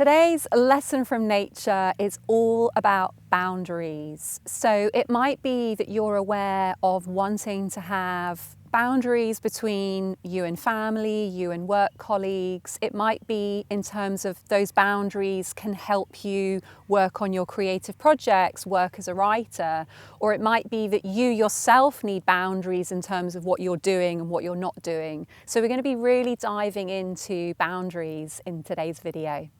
Today's lesson from nature is all about boundaries. So it might be that you're aware of wanting to have boundaries between you and family, you and work colleagues. It might be in terms of those boundaries can help you work on your creative projects, work as a writer, or it might be that you yourself need boundaries in terms of what you're doing and what you're not doing. So we're going to be really diving into boundaries in today's video.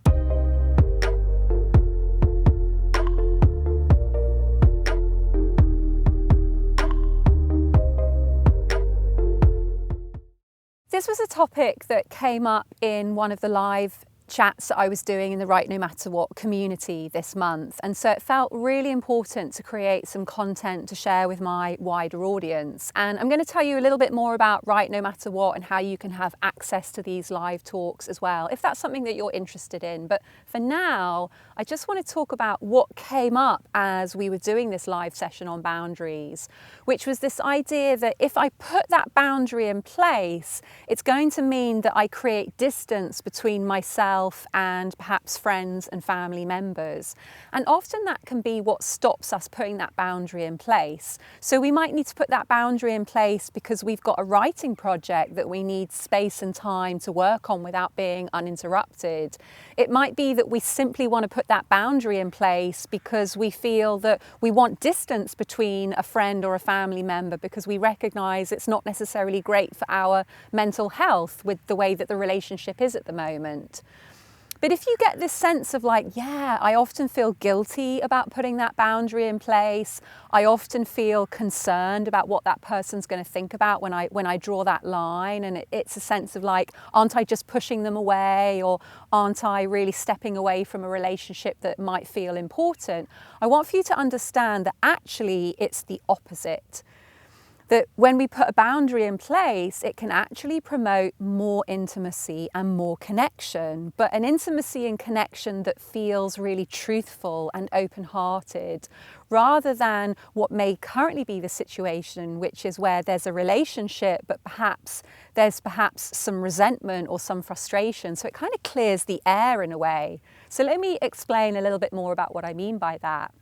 This was a topic that came up in one of the live chats that I was doing in the Write No Matter What community this month, and so it felt really important to create some content to share with my wider audience. And I'm going to tell you a little bit more about Write No Matter What and how you can have access to these live talks as well, if that's something that you're interested in. But for now, I just want to talk about what came up as we were doing this live session on boundaries, which was this idea that if I put that boundary in place, it's going to mean that I create distance between myself and perhaps friends and family members. And often that can be what stops us putting that boundary in place. So we might need to put that boundary in place because we've got a writing project that we need space and time to work on without being uninterrupted. It might be that we simply want to put that boundary in place because we feel that we want distance between a friend or a family member because we recognize it's not necessarily great for our mental health with the way that the relationship is at the moment. But if you get this sense of like, yeah, I often feel guilty about putting that boundary in place. I often feel concerned about what that person's going to think about when I draw that line. And it's a sense of like, aren't I just pushing them away, or aren't I really stepping away from a relationship that might feel important? I want for you to understand that actually it's the opposite. That when we put a boundary in place, it can actually promote more intimacy and more connection, but an intimacy and connection that feels really truthful and open-hearted, rather than what may currently be the situation, which is where there's a relationship, but there's perhaps some resentment or some frustration. So it kind of clears the air in a way. So let me explain a little bit more about what I mean by that.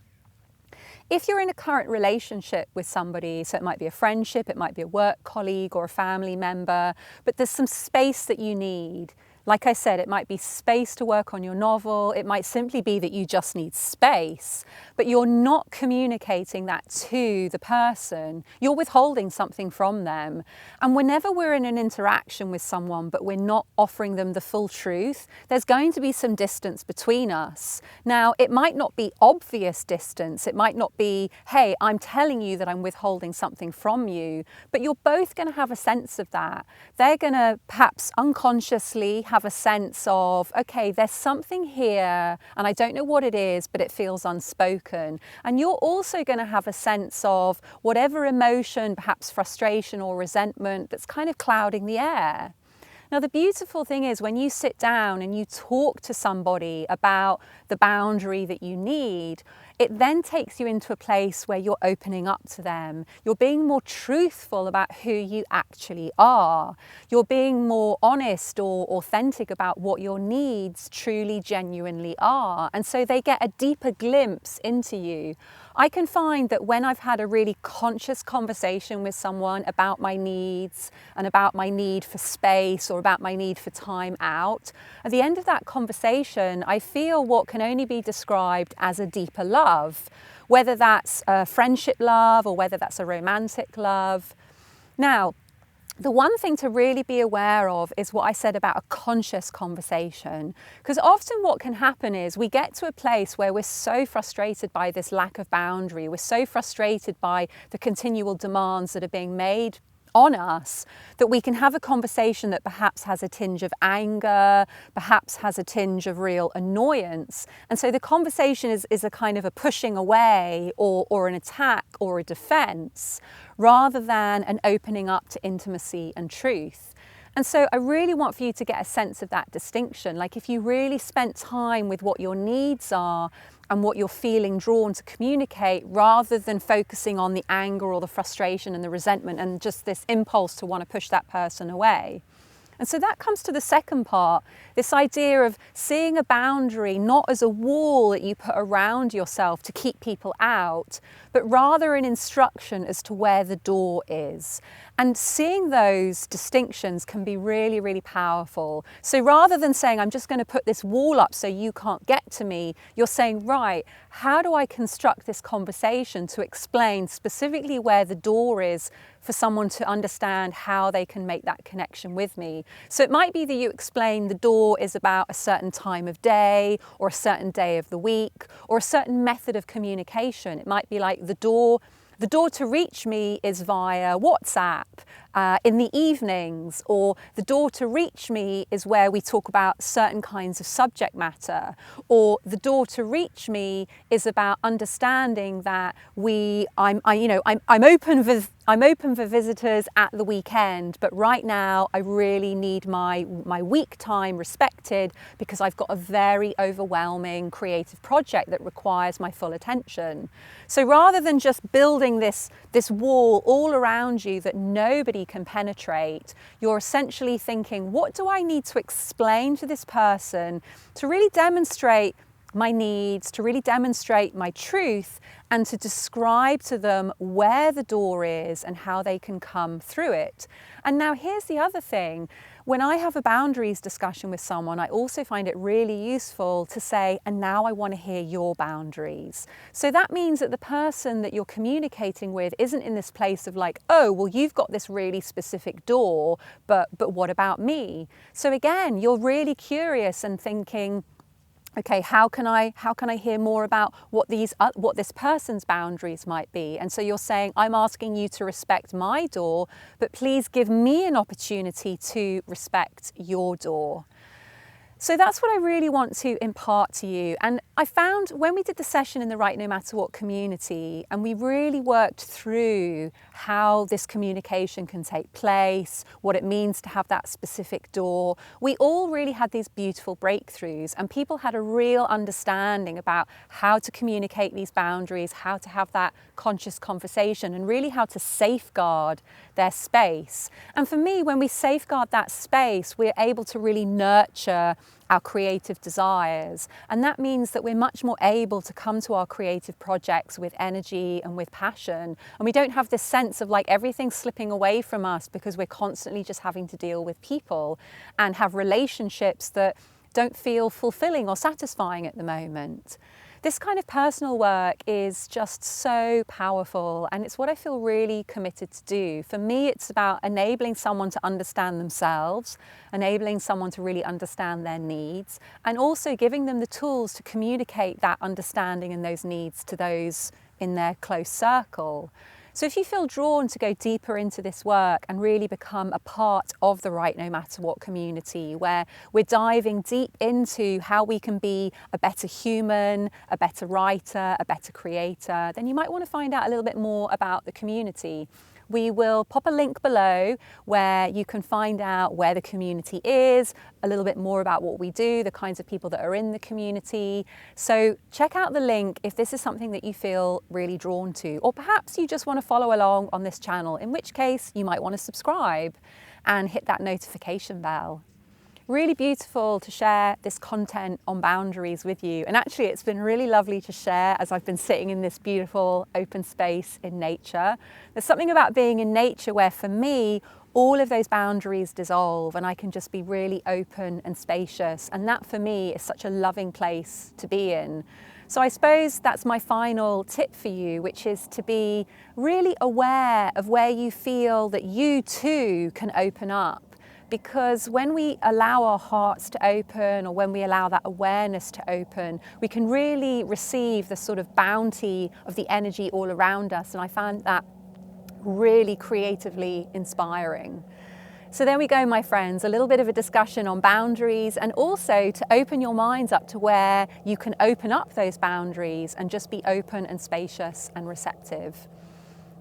If you're in a current relationship with somebody, so it might be a friendship, it might be a work colleague or a family member, but there's some space that you need. Like I said, it might be space to work on your novel. It might simply be that you just need space, but you're not communicating that to the person. You're withholding something from them. And whenever we're in an interaction with someone, but we're not offering them the full truth, there's going to be some distance between us. Now, it might not be obvious distance. It might not be, hey, I'm telling you that I'm withholding something from you, but you're both going to have a sense of that. They're going to perhaps unconsciously have a sense of, okay, there's something here and I don't know what it is, but it feels unspoken. And you're also going to have a sense of whatever emotion, perhaps frustration or resentment, that's kind of clouding the air. Now, the beautiful thing is when you sit down and you talk to somebody about the boundary that you need, it then takes you into a place where you're opening up to them. You're being more truthful about who you actually are. You're being more honest or authentic about what your needs truly, genuinely are. And so they get a deeper glimpse into you. I can find that when I've had a really conscious conversation with someone about my needs and about my need for space or about my need for time out, at the end of that conversation, I feel what can only be described as a deeper love, whether that's a friendship love or whether that's a romantic love. Now, the one thing to really be aware of is what I said about a conscious conversation, because often what can happen is we get to a place where we're so frustrated by this lack of boundary, we're so frustrated by the continual demands that are being made on us, that we can have a conversation that perhaps has a tinge of anger, perhaps has a tinge of real annoyance. And so the conversation is a kind of a pushing away or an attack or a defense, rather than an opening up to intimacy and truth. And so I really want for you to get a sense of that distinction. Like if you really spent time with what your needs are and what you're feeling drawn to communicate, rather than focusing on the anger or the frustration and the resentment and just this impulse to want to push that person away. And so that comes to the second part, this idea of seeing a boundary not as a wall that you put around yourself to keep people out, but rather an instruction as to where the door is. And seeing those distinctions can be really, really powerful. So rather than saying, I'm just going to put this wall up so you can't get to me, you're saying, right, how do I construct this conversation to explain specifically where the door is for someone to understand how they can make that connection with me? So it might be that you explain the door is about a certain time of day or a certain day of the week or a certain method of communication. It might be like the door to reach me is via WhatsApp in the evenings, or the door to reach me is where we talk about certain kinds of subject matter, or the door to reach me is about understanding that I'm open for visitors at the weekend, but right now I really need my week time respected because I've got a very overwhelming creative project that requires my full attention. So rather than just building this wall all around you that nobody can penetrate, you're essentially thinking, what do I need to explain to this person to really demonstrate my needs, to really demonstrate my truth, and to describe to them where the door is and how they can come through it. And now here's the other thing. When I have a boundaries discussion with someone, I also find it really useful to say, and now I want to hear your boundaries. So that means that the person that you're communicating with isn't in this place of like, oh, well, you've got this really specific door, but what about me? So again, you're really curious and thinking, okay, how can I hear more about what this person's boundaries might be? And so you're saying, I'm asking you to respect my door, but please give me an opportunity to respect your door. So that's what I really want to impart to you. And I found when we did the session in the Right No Matter What community, and we really worked through how this communication can take place, what it means to have that specific door, we all really had these beautiful breakthroughs, and people had a real understanding about how to communicate these boundaries, how to have that conscious conversation, and really how to safeguard their space. And for me, when we safeguard that space, we're able to really nurture our creative desires. And that means that we're much more able to come to our creative projects with energy and with passion. And we don't have this sense of like everything slipping away from us because we're constantly just having to deal with people and have relationships that don't feel fulfilling or satisfying at the moment. This kind of personal work is just so powerful, and it's what I feel really committed to do. For me, it's about enabling someone to understand themselves, enabling someone to really understand their needs, and also giving them the tools to communicate that understanding and those needs to those in their close circle. So if you feel drawn to go deeper into this work and really become a part of the Right No Matter What community, where we're diving deep into how we can be a better human, a better writer, a better creator, then you might want to find out a little bit more about the community. We will pop a link below where you can find out where the community is, a little bit more about what we do, the kinds of people that are in the community. So check out the link if this is something that you feel really drawn to, or perhaps you just want to follow along on this channel, in which case you might want to subscribe and hit that notification bell. Really beautiful to share this content on boundaries with you. And actually it's been really lovely to share as I've been sitting in this beautiful open space in nature. There's something about being in nature where for me, all of those boundaries dissolve and I can just be really open and spacious. And that for me is such a loving place to be in. So I suppose that's my final tip for you, which is to be really aware of where you feel that you too can open up. Because when we allow our hearts to open, or when we allow that awareness to open, we can really receive the sort of bounty of the energy all around us. And I found that really creatively inspiring. So there we go, my friends, a little bit of a discussion on boundaries, and also to open your minds up to where you can open up those boundaries and just be open and spacious and receptive.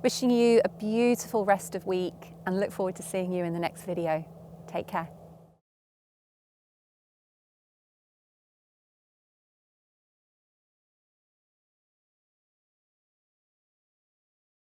Wishing you a beautiful rest of week and look forward to seeing you in the next video. Take care.